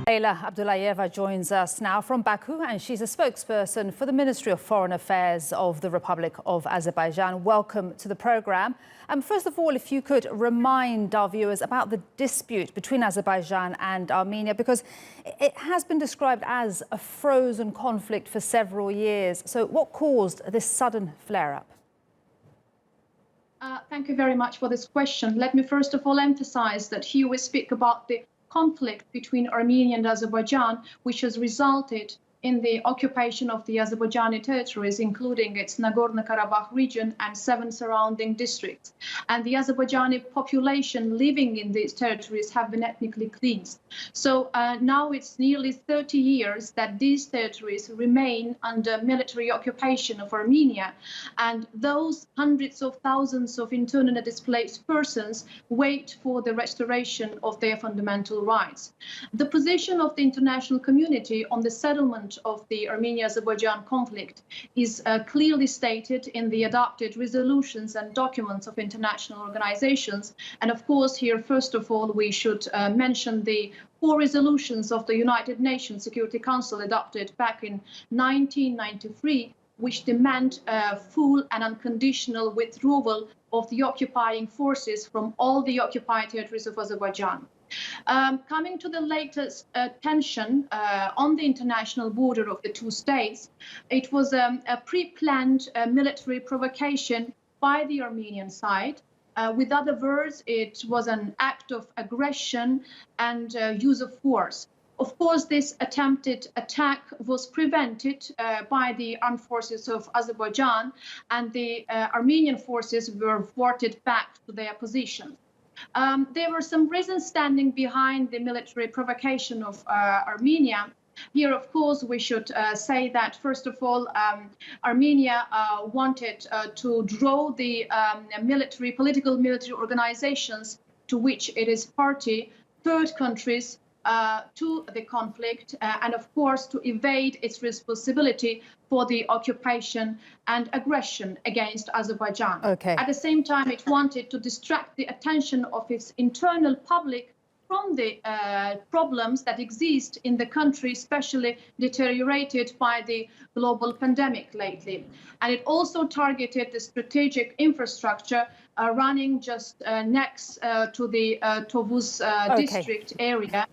Leyla Abdullayeva joins us now from Baku, and she's a spokesperson for the Ministry of Foreign Affairs of the Republic of Azerbaijan. Welcome to the programme. First of all, if you could remind our viewers about the dispute between Azerbaijan and Armenia, because it has been described as a frozen conflict for several years. So what caused this sudden flare-up? Thank you very much for this question. Let me first of all emphasize that here we speak about the conflict between Armenia and Azerbaijan, which has resulted in the occupation of the Azerbaijani territories, including its Nagorno-karabakh region and 7 surrounding districts. And the Azerbaijani population living in these territories have been ethnically cleansed. So now it's nearly 30 years that these territories remain under military occupation of Armenia. And those hundreds of thousands of internally displaced persons wait for the restoration of their fundamental rights. The position of the international community on the settlement of the Armenia-Azerbaijan conflict is clearly stated in the adopted resolutions and documents of international organizations. And of course, here, first of all, we should mention the 4 resolutions of the United Nations Security Council adopted back in 1993, which demand full and unconditional withdrawal of the occupying forces from all the occupied territories of Azerbaijan. Coming to the latest tension on the international border of the 2 states, it was a pre-planned military provocation by the Armenian side. With other words, it was an act of aggression and use of force. Of course, this attempted attack was prevented by the armed forces of Azerbaijan, and the Armenian forces were thwarted back to their positions. There were some reasons standing behind the military provocation of Armenia. Here, of course, we should say that, first of all, Armenia wanted to draw the political military organizations to which it is party, third countries, to the conflict, and of course to evade its responsibility for the occupation and aggression against Azerbaijan. Okay. At the same time, it wanted to distract the attention of its internal public from the problems that exist in the country, especially deteriorated by the global pandemic lately. And it also targeted the strategic infrastructure running just next to the Tovuz district area.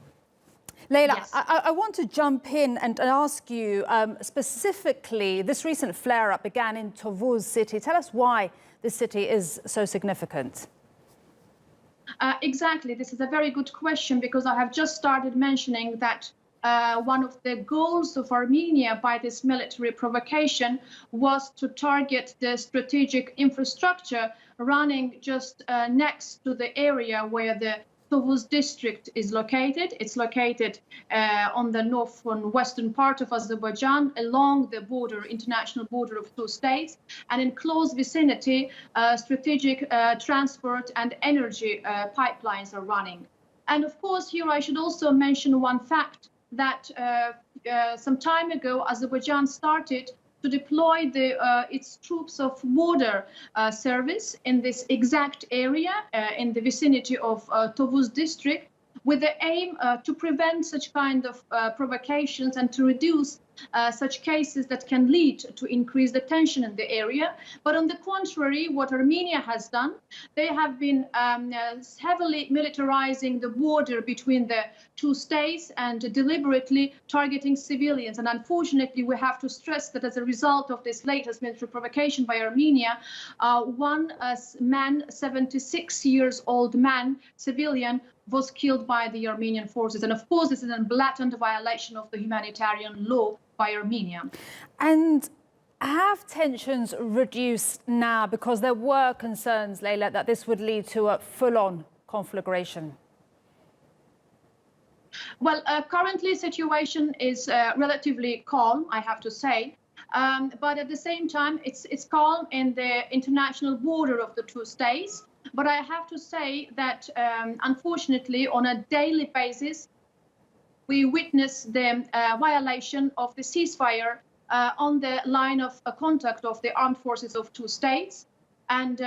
Leyla, yes. I want to jump in and ask you specifically, this recent flare-up began in Tovuz city. Tell us why this city is so significant. Exactly. This is a very good question, because I have just started mentioning that one of the goals of Armenia by this military provocation was to target the strategic infrastructure running just next to the area where the Tovuz district is located. It's located on the north and western part of Azerbaijan, along the border, international border of 2 states, and in close vicinity, strategic transport and energy pipelines are running. And of course, here I should also mention one fact that some time ago, Azerbaijan started to deploy its troops of border service in this exact area in the vicinity of Tovuz district, with the aim to prevent such kind of provocations and to reduce such cases that can lead to increased tension in the area. But on the contrary, what Armenia has done, they have been heavily militarizing the border between the 2 states and deliberately targeting civilians. And unfortunately, we have to stress that as a result of this latest military provocation by Armenia, one man, 76-year-old man, civilian, was killed by the Armenian forces. And of course, this is a blatant violation of the humanitarian law by Armenia. And have tensions reduced now? Because there were concerns, Leyla, that this would lead to a full-on conflagration. Well, currently situation is relatively calm, I have to say. But at the same time, it's calm in the international border of the 2 states. But I have to say that, unfortunately, on a daily basis, we witness the violation of the ceasefire on the line of contact of the armed forces of 2 states. and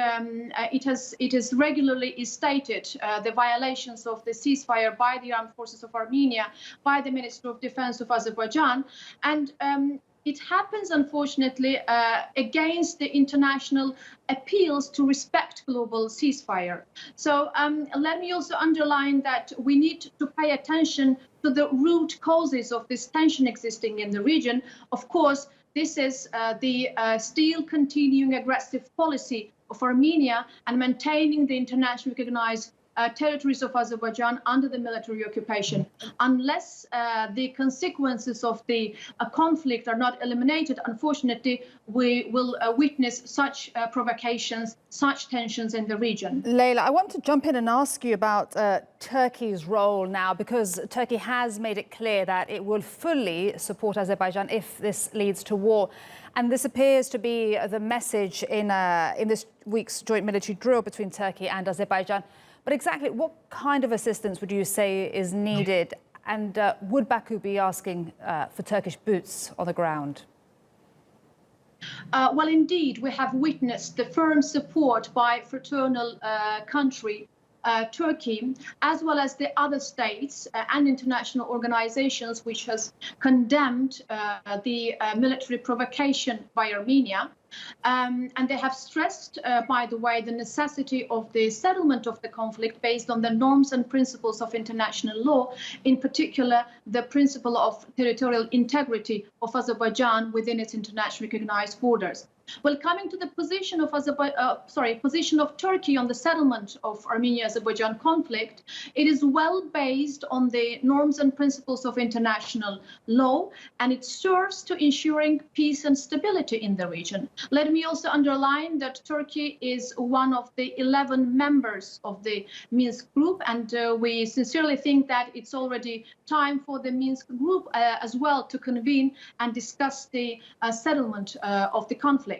it is regularly stated the violations of the ceasefire by the armed forces of Armenia, by the Ministry of Defense of Azerbaijan, and it happens, unfortunately, against the international appeals to respect global ceasefire. So let me also underline that we need to pay attention to the root causes of this tension existing in the region. Of course, this is the still continuing aggressive policy of Armenia and maintaining the internationally recognized territories of Azerbaijan under the military occupation. Unless the consequences of the conflict are not eliminated, unfortunately, we will witness such provocations, such tensions in the region. Leyla, I want to jump in and ask you about Turkey's role now, because Turkey has made it clear that it will fully support Azerbaijan if this leads to war. And this appears to be the message in this week's joint military drill between Turkey and Azerbaijan. But exactly what kind of assistance would you say is needed? And would Baku be asking for Turkish boots on the ground? Well, indeed, we have witnessed the firm support by fraternal country, Turkey, as well as the other states and international organizations which has condemned the military provocation by Armenia. And they have stressed, by the way, the necessity of the settlement of the conflict based on the norms and principles of international law, in particular, the principle of territorial integrity of Azerbaijan within its internationally recognized borders. Well, coming to the position of Turkey on the settlement of Armenia-Azerbaijan conflict, it is well based on the norms and principles of international law, and it serves to ensuring peace and stability in the region. Let me also underline that Turkey is one of the 11 members of the Minsk group, and we sincerely think that it's already time for the Minsk group as well to convene and discuss the settlement of the conflict.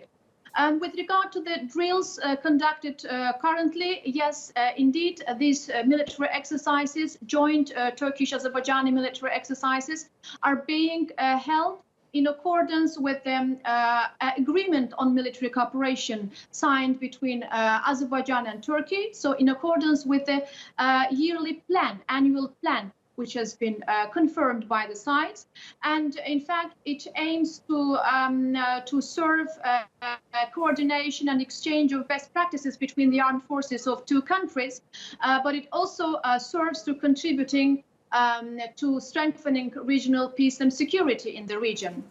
With regard to the drills conducted currently, yes, indeed, these military exercises, joint Turkish-Azerbaijani military exercises, are being held in accordance with the agreement on military cooperation signed between Azerbaijan and Turkey. So in accordance with the yearly plan, annual plan, which has been confirmed by the sides. And in fact, it aims to serve coordination and exchange of best practices between the armed forces of two countries, but it also serves to contributing to strengthening regional peace and security in the region.